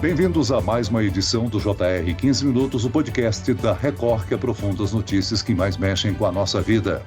Bem-vindos a mais uma edição do JR 15 Minutos, o podcast da Record que aprofunda as notícias que mais mexem com a nossa vida.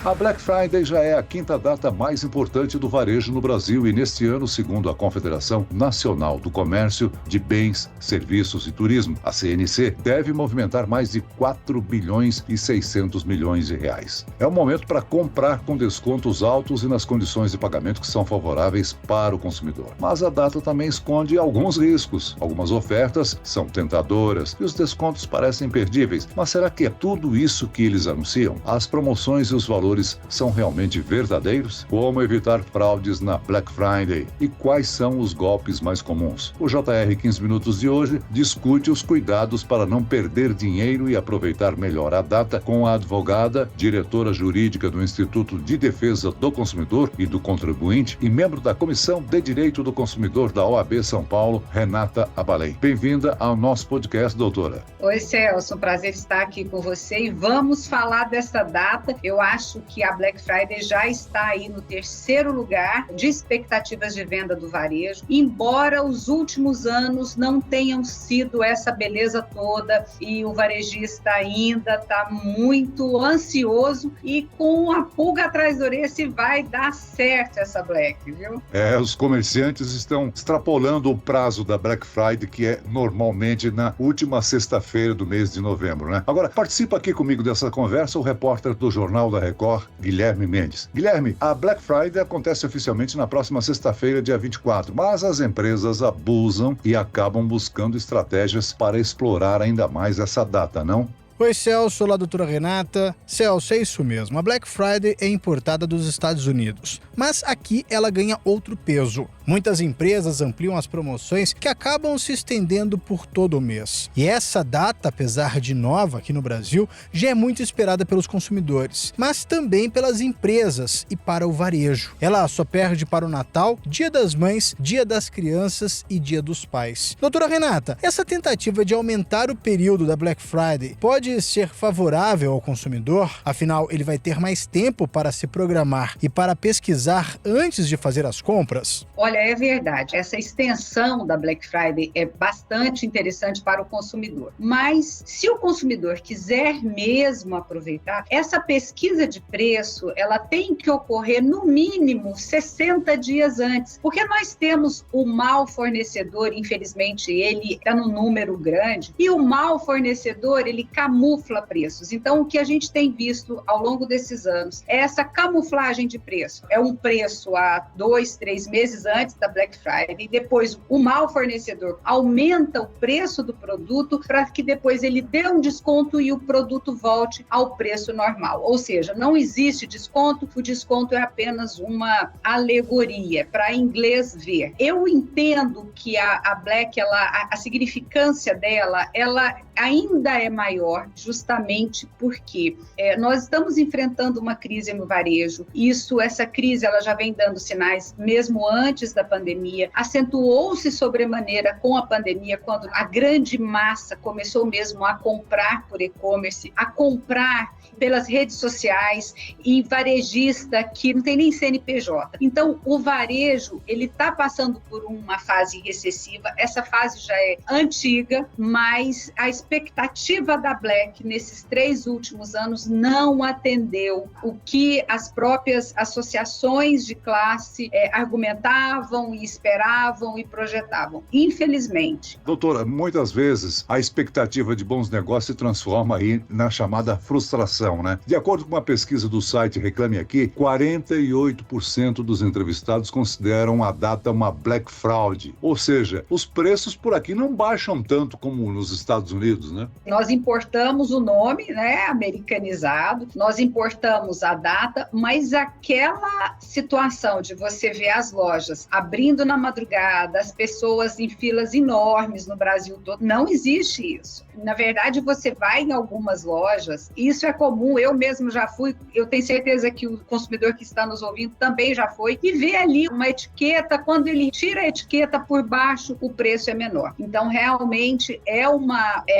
A Black Friday já é a quinta data mais importante do varejo no Brasil e neste ano, segundo a Confederação Nacional do Comércio de Bens, Serviços e Turismo, a CNC, deve movimentar mais de 4 bilhões e 600 milhões de reais. É um momento para comprar com descontos altos e nas condições de pagamento que são favoráveis para o consumidor. Mas a data também esconde alguns riscos. Algumas ofertas são tentadoras e os descontos parecem imperdíveis. Mas será que é tudo isso que eles anunciam? As promoções e os valores são realmente verdadeiros? Como evitar fraudes na Black Friday? E quais são os golpes mais comuns? O JR 15 Minutos de hoje discute os cuidados para não perder dinheiro e aproveitar melhor a data com a advogada, diretora jurídica do Instituto de Defesa do Consumidor e do Contribuinte e membro da Comissão de Direito do Consumidor da OAB São Paulo, Renata Abalém. Bem-vinda ao nosso podcast, doutora. Oi, Celso, um prazer estar aqui com você e vamos falar dessa data. Eu acho que a Black Friday já está aí no terceiro lugar de expectativas de venda do varejo, embora os últimos anos não tenham sido essa beleza toda e o varejista ainda está muito ansioso e com a pulga atrás da orelha se vai dar certo essa Black, viu? Os comerciantes estão extrapolando o prazo da Black Friday, que é normalmente na última sexta-feira do mês de novembro, né? Agora, participa aqui comigo dessa conversa o repórter do Jornal da Record, Guilherme Mendes. Guilherme, a Black Friday acontece oficialmente na próxima sexta-feira, dia 24, mas as empresas abusam e acabam buscando estratégias para explorar ainda mais essa data, não? Oi, Celso, olá, doutora Renata. Celso, é isso mesmo. A Black Friday é importada dos Estados Unidos, mas aqui ela ganha outro peso. Muitas empresas ampliam as promoções que acabam se estendendo por todo o mês. E essa data, apesar de nova aqui no Brasil, já é muito esperada pelos consumidores, mas também pelas empresas e para o varejo. Ela só perde para o Natal, Dia das Mães, Dia das Crianças e Dia dos Pais. Doutora Renata, essa tentativa de aumentar o período da Black Friday pode ser favorável ao consumidor? Afinal, ele vai ter mais tempo para se programar e para pesquisar antes de fazer as compras? Olha, é verdade. Essa extensão da Black Friday é bastante interessante para o consumidor. Mas se o consumidor quiser mesmo aproveitar, essa pesquisa de preço, ela tem que ocorrer no mínimo 60 dias antes. Porque nós temos o mau fornecedor, infelizmente, ele está no número grande, e o mau fornecedor, ele camufla preços. Então, o que a gente tem visto ao longo desses anos é essa camuflagem de preço. É um preço há 2, 3 meses antes da Black Friday, e depois o mau fornecedor aumenta o preço do produto para que depois ele dê um desconto e o produto volte ao preço normal. Ou seja, não existe desconto, o desconto é apenas uma alegoria, para inglês ver. Eu entendo que a Black, a significância dela, ela ainda é maior, justamente porque nós estamos enfrentando uma crise no varejo. Essa crise ela já vem dando sinais mesmo antes da pandemia, acentuou-se sobremaneira com a pandemia, quando a grande massa começou mesmo a comprar por e-commerce, a comprar pelas redes sociais e varejista que não tem nem CNPJ. Então, o varejo, ele está passando por uma fase recessiva, essa fase já é antiga, mas a expectativa da Black nesses 3 últimos anos não atendeu o que as próprias associações de classe argumentavam e esperavam e projetavam. Infelizmente. Doutora, muitas vezes a expectativa de bons negócios se transforma aí na chamada frustração, né? De acordo com uma pesquisa do site Reclame Aqui, 48% dos entrevistados consideram a data uma Black Fraud. Ou seja, os preços por aqui não baixam tanto como nos Estados Unidos, né? Nós importamos o nome, né, americanizado, nós importamos a data, mas aquela situação de você ver as lojas abrindo na madrugada, as pessoas em filas enormes no Brasil todo, não existe isso. Na verdade, você vai em algumas lojas, isso é comum, eu mesmo já fui, eu tenho certeza que o consumidor que está nos ouvindo também já foi, e vê ali uma etiqueta, quando ele tira a etiqueta por baixo, o preço é menor. Então, realmente, é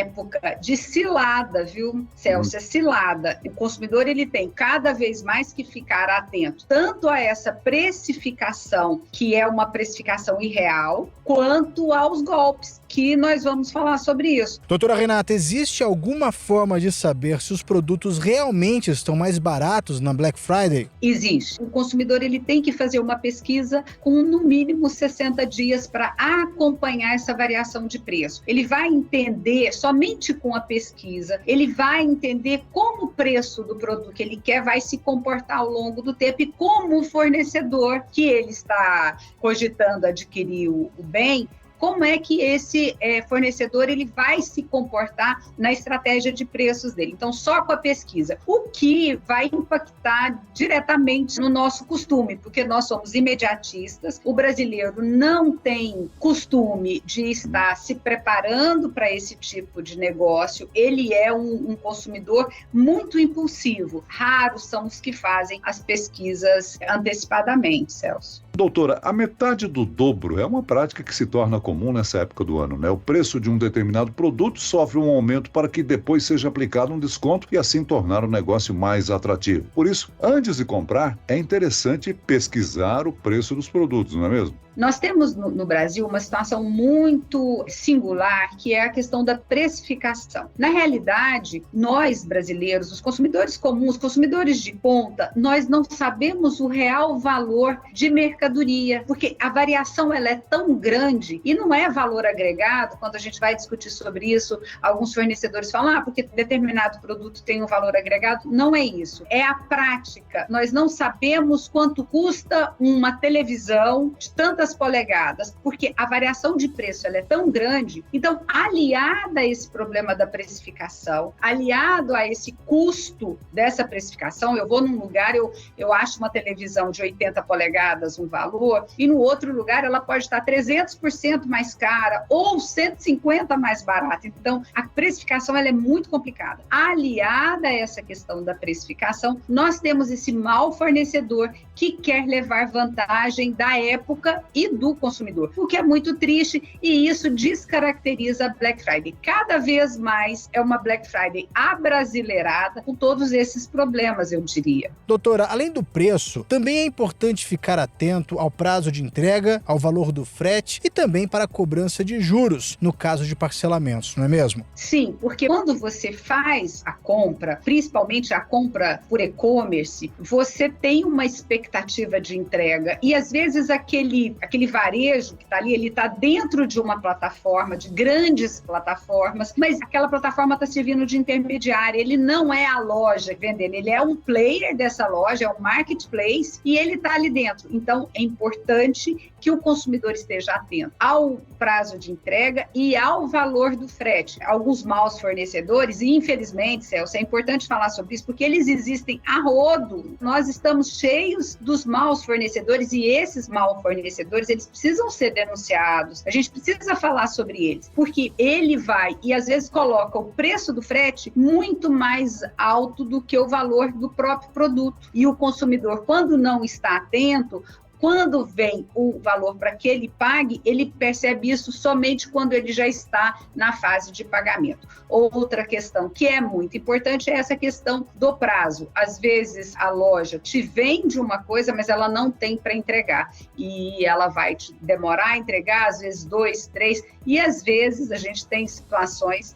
época de cilada, viu, Celso? É cilada. O consumidor ele tem cada vez mais que ficar atento tanto a essa precificação, que é uma precificação irreal, quanto aos golpes, que nós vamos falar sobre isso. Doutora Renata, existe alguma forma de saber se os produtos realmente estão mais baratos na Black Friday? Existe. O consumidor ele tem que fazer uma pesquisa com no mínimo 60 dias para acompanhar essa variação de preço. Ele vai entender, somente com a pesquisa, ele vai entender como o preço do produto que ele quer vai se comportar ao longo do tempo e como o fornecedor que ele está cogitando adquirir o bem, como é que esse fornecedor ele vai se comportar na estratégia de preços dele. Então, só com a pesquisa. O que vai impactar diretamente no nosso costume, porque nós somos imediatistas, o brasileiro não tem costume de estar se preparando para esse tipo de negócio, ele é um consumidor muito impulsivo. Raros são os que fazem as pesquisas antecipadamente, Celso. Doutora, a metade do dobro é uma prática que se torna comum nessa época do ano, né? O preço de um determinado produto sofre um aumento para que depois seja aplicado um desconto e assim tornar o negócio mais atrativo. Por isso, antes de comprar, é interessante pesquisar o preço dos produtos, não é mesmo? Nós temos no Brasil uma situação muito singular, que é a questão da precificação. Na realidade, nós brasileiros, os consumidores comuns, consumidores de ponta, nós não sabemos o real valor de mercadoria, porque a variação ela é tão grande e não é valor agregado. Quando a gente vai discutir sobre isso, alguns fornecedores falam, porque determinado produto tem um valor agregado. Não é isso, é a prática. Nós não sabemos quanto custa uma televisão de tantas polegadas, porque a variação de preço ela é tão grande. Então, aliada a esse problema da precificação, aliado a esse custo dessa precificação, eu vou num lugar, eu acho uma televisão de 80 polegadas um valor, e no outro lugar ela pode estar 300% mais cara ou 150% mais barata. Então, a precificação ela é muito complicada. Aliada a essa questão da precificação, nós temos esse mau fornecedor que quer levar vantagem da época e do consumidor, o que é muito triste, e isso descaracteriza a Black Friday. Cada vez mais é uma Black Friday abrasileirada, com todos esses problemas, eu diria. Doutora, além do preço, também é importante ficar atento ao prazo de entrega, ao valor do frete e também para a cobrança de juros, no caso de parcelamentos, não é mesmo? Sim, porque quando você faz a compra, principalmente a compra por e-commerce, você tem uma expectativa de entrega e às vezes aquele varejo que está ali, ele está dentro de uma plataforma, de grandes plataformas, mas aquela plataforma está servindo de intermediária, ele não é a loja vendendo, ele é um player dessa loja, é um marketplace e ele está ali dentro. Então, é importante que o consumidor esteja atento ao prazo de entrega e ao valor do frete. Alguns maus fornecedores, e infelizmente, Celso, é importante falar sobre isso, porque eles existem a rodo. Nós estamos cheios dos maus fornecedores e esses maus fornecedores, eles precisam ser denunciados. A gente precisa falar sobre eles, porque ele vai e às vezes coloca o preço do frete muito mais alto do que o valor do próprio produto. E o consumidor, quando não está atento, quando vem o valor para que ele pague, ele percebe isso somente quando ele já está na fase de pagamento. Outra questão que é muito importante é essa questão do prazo. Às vezes a loja te vende uma coisa, mas ela não tem para entregar. E ela vai te demorar a entregar, às vezes 2, 3, e às vezes a gente tem situações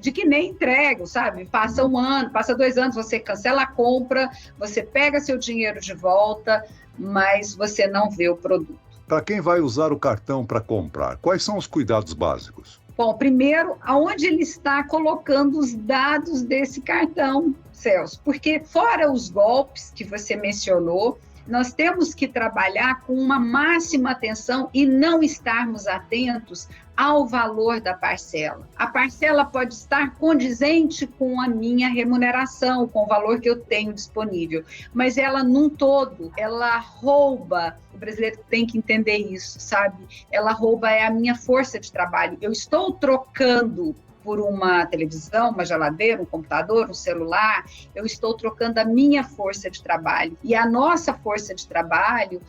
de que nem entregam, sabe? Passa um ano, passa 2 anos, você cancela a compra, você pega seu dinheiro de volta, mas você não vê o produto. Para quem vai usar o cartão para comprar, quais são os cuidados básicos? Bom, primeiro, aonde ele está colocando os dados desse cartão, Celso? Porque fora os golpes que você mencionou, nós temos que trabalhar com uma máxima atenção e não estarmos atentos ao valor da parcela. A parcela pode estar condizente com a minha remuneração, com o valor que eu tenho disponível, mas ela, num todo, ela rouba. O brasileiro tem que entender isso, sabe? Ela rouba a minha força de trabalho. Eu estou trocando por uma televisão, uma geladeira, um computador, um celular, eu estou trocando a minha força de trabalho. E a nossa força de trabalho,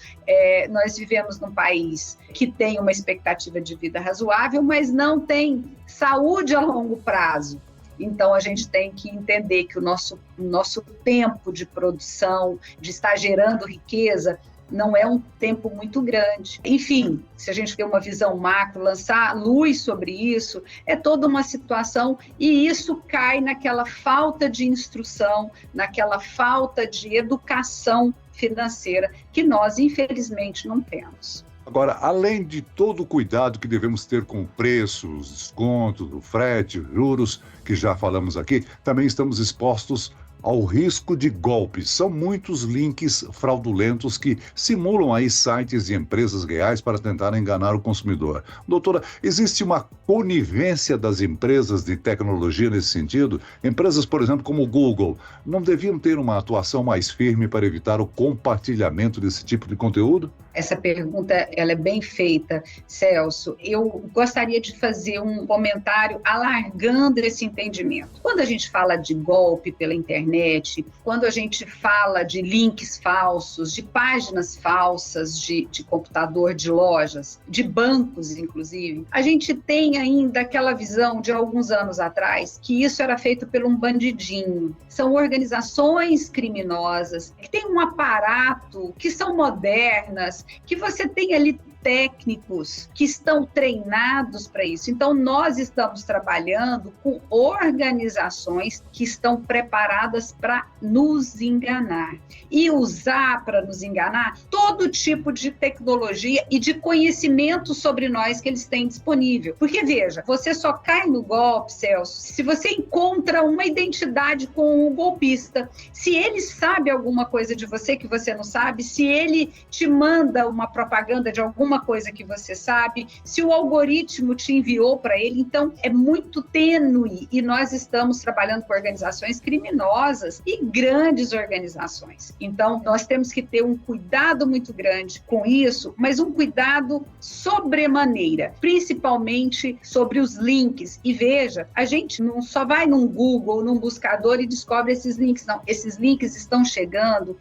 nós vivemos num país que tem uma expectativa de vida razoável, mas não tem saúde a longo prazo. Então, a gente tem que entender que o nosso tempo de produção, de estar gerando riqueza, não é um tempo muito grande. Enfim, se a gente ter uma visão macro, lançar luz sobre isso, é toda uma situação e isso cai naquela falta de instrução, naquela falta de educação financeira que nós, infelizmente, não temos. Agora, além de todo o cuidado que devemos ter com preços, descontos, do frete, juros, que já falamos aqui, também estamos expostos ao risco de golpes. São muitos links fraudulentos que simulam aí sites e empresas reais para tentar enganar o consumidor. Doutora, existe uma conivência das empresas de tecnologia nesse sentido? Empresas, por exemplo, como o Google, não deviam ter uma atuação mais firme para evitar o compartilhamento desse tipo de conteúdo? Essa pergunta ela é bem feita, Celso. Eu gostaria de fazer um comentário alargando esse entendimento. Quando a gente fala de golpe pela internet, quando a gente fala de links falsos, de páginas falsas de computador, de lojas, de bancos, inclusive, a gente tem ainda aquela visão de alguns anos atrás que isso era feito por um bandidinho. São organizações criminosas que têm um aparato, que são modernas, que você tem ali técnicos que estão treinados para isso. Então, nós estamos trabalhando com organizações que estão preparadas para nos enganar. E usar para nos enganar todo tipo de tecnologia e de conhecimento sobre nós que eles têm disponível. Porque, veja, você só cai no golpe, Celso, se você encontra uma identidade com um golpista. Se ele sabe alguma coisa de você que você não sabe, se ele te manda uma propaganda de alguma coisa que você sabe, se o algoritmo te enviou para ele, então é muito tênue e nós estamos trabalhando com organizações criminosas e grandes organizações. Então, nós temos que ter um cuidado muito grande com isso, mas um cuidado sobremaneira, principalmente sobre os links. E veja, a gente não só vai num Google, num buscador e descobre esses links, não. Esses links estão chegando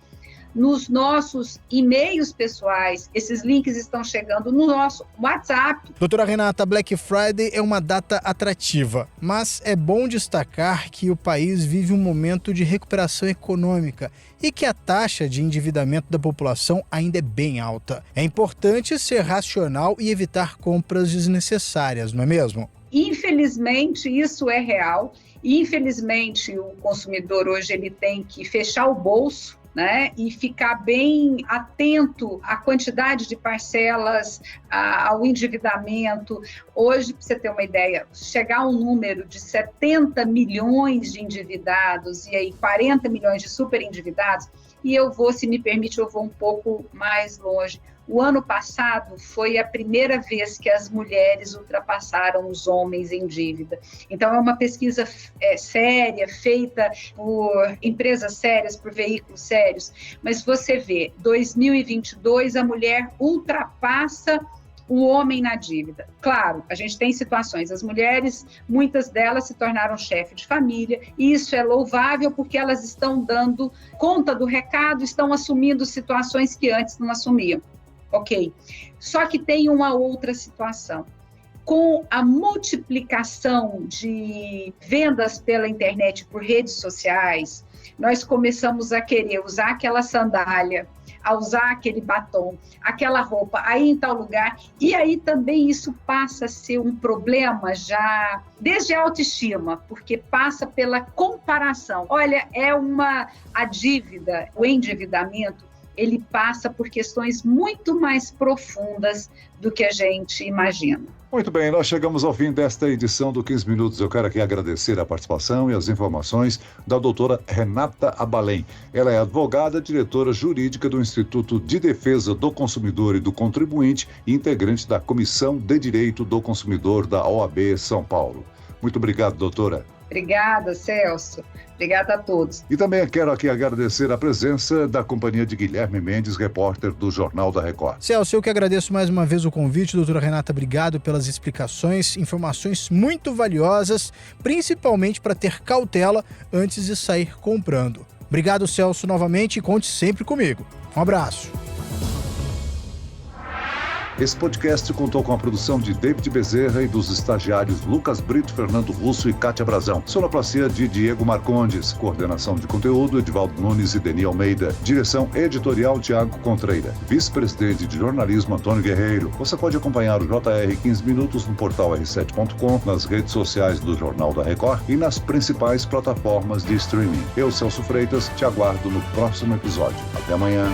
nos nossos e-mails pessoais, esses links estão chegando no nosso WhatsApp. Doutora Renata, Black Friday é uma data atrativa, mas é bom destacar que o país vive um momento de recuperação econômica e que a taxa de endividamento da população ainda é bem alta. É importante ser racional e evitar compras desnecessárias, não é mesmo? Infelizmente, isso é real. Infelizmente, o consumidor hoje ele tem que fechar o bolso, né, e ficar bem atento à quantidade de parcelas, ao endividamento. Hoje, para você ter uma ideia, chegar a um número de 70 milhões de endividados e aí 40 milhões de superendividados, e eu vou, se me permite, eu vou um pouco mais longe. O ano passado foi a primeira vez que as mulheres ultrapassaram os homens em dívida. Então, é uma pesquisa séria, feita por empresas sérias, por veículos sérios. Mas você vê, 2022, a mulher ultrapassa o homem na dívida. Claro, a gente tem situações, as mulheres, muitas delas se tornaram chefe de família, e isso é louvável porque elas estão dando conta do recado, estão assumindo situações que antes não assumiam. Ok, só que tem uma outra situação. Com a multiplicação de vendas pela internet por redes sociais, nós começamos a querer usar aquela sandália, a usar aquele batom, aquela roupa, aí em tal lugar, e aí também isso passa a ser um problema já desde a autoestima, porque passa pela comparação. Olha, a dívida, o endividamento, ele passa por questões muito mais profundas do que a gente imagina. Muito bem, nós chegamos ao fim desta edição do 15 Minutos. Eu quero aqui agradecer a participação e as informações da doutora Renata Abalém. Ela é advogada, diretora jurídica do Instituto de Defesa do Consumidor e do Contribuinte e integrante da Comissão de Direito do Consumidor da OAB São Paulo. Muito obrigado, doutora. Obrigada, Celso. Obrigada a todos. E também quero aqui agradecer a presença da companhia de Guilherme Mendes, repórter do Jornal da Record. Celso, eu que agradeço mais uma vez o convite, doutora Renata. Obrigado pelas explicações, informações muito valiosas, principalmente para ter cautela antes de sair comprando. Obrigado, Celso, novamente, e conte sempre comigo. Um abraço. Esse podcast contou com a produção de David Bezerra e dos estagiários Lucas Brito, Fernando Russo e Kátia Brazão. Sonoplastia de Diego Marcondes. Coordenação de conteúdo, Edivaldo Nunes e Deni Almeida. Direção editorial, Tiago Contreira. Vice-presidente de jornalismo, Antônio Guerreiro. Você pode acompanhar o JR 15 Minutos no portal r7.com, nas redes sociais do Jornal da Record e nas principais plataformas de streaming. Eu, Celso Freitas, te aguardo no próximo episódio. Até amanhã.